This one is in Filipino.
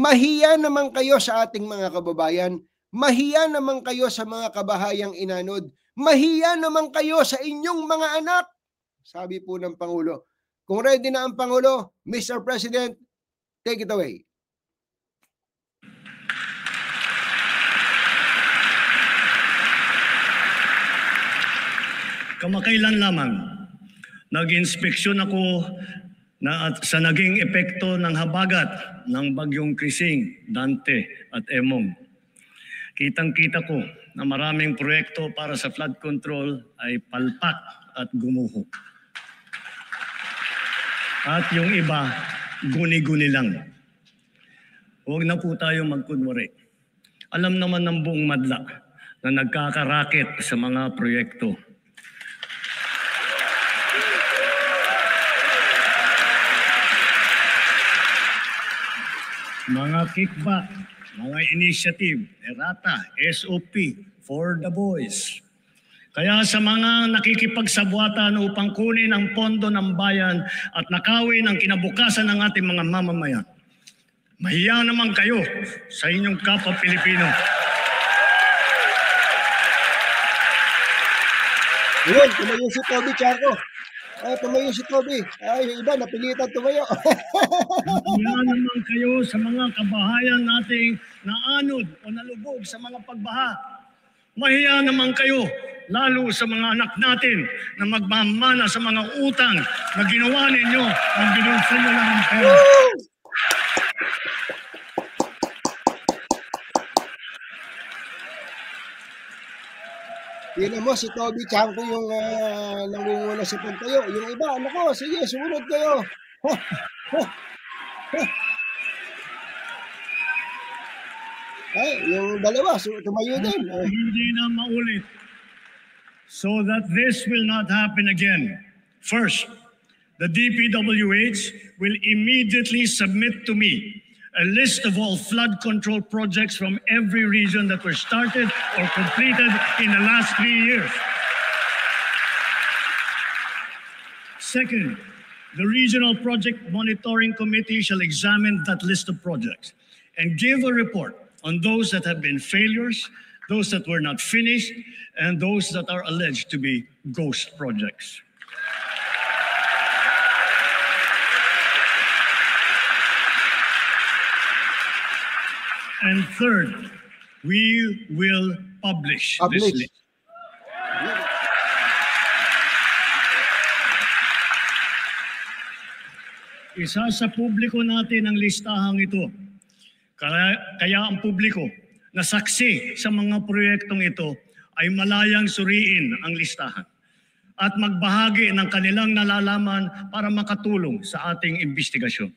Mahiya naman kayo sa ating mga kababayan. Mahiya naman kayo sa mga kabahayang inanod. Mahiya naman kayo sa inyong mga anak. Sabi po ng Pangulo. Kung ready na ang Pangulo, Mr. President, take it away. Kamakailan lamang, nag-inspeksyon ako sa naging epekto ng habagat ng bagyong Krising, Dante at Emong. Kitang-kita ko na maraming proyekto para sa flood control ay palpak at gumuho. At yung iba, guni-guni lang. Huwag na po tayo magkunwari. Alam naman ng buong madla na nagkakaraket sa mga proyekto. Mga kickback, mga initiative, errata, SOP, for the boys. Kaya sa mga nakikipagsabwatan upang kunin ang pondo ng bayan at nakawin ang kinabukasan ng ating mga mamamayan, mahiya naman kayo sa inyong kapwa Pilipino. Yun, tumayo si Toby Charco. Tumayo si Toby. Yung iba, napilitan tumayo. Mahiya naman kayo sa mga kabahayan nating naanod o nalubog sa mga pagbaha. Mahiya naman kayo, lalo sa mga anak natin na magmamana sa mga utang na ginawa ninyo ang binulsa nyo lang ang pera. Tingnan mo, si Toby Chanco yung nangunguna sa pagtayo. Yung iba, nako, sige, sumunod kayo. Yung dalawa, tumayo din. Hindi na maulit. So that this will not happen again. First, the DPWH will immediately submit to me a list of all flood control projects from every region that were started or completed in the last 3 years. Second, the Regional Project Monitoring Committee shall examine that list of projects and give a report on those that have been failures, those that were not finished, and those that are alleged to be ghost projects. And third, we will publish this list. Isa sa publiko natin ang listahang ito. Kaya ang publiko na saksi sa mga proyektong ito ay malayang suriin ang listahan at magbahagi ng kanilang nalalaman para makatulong sa ating investigasyon.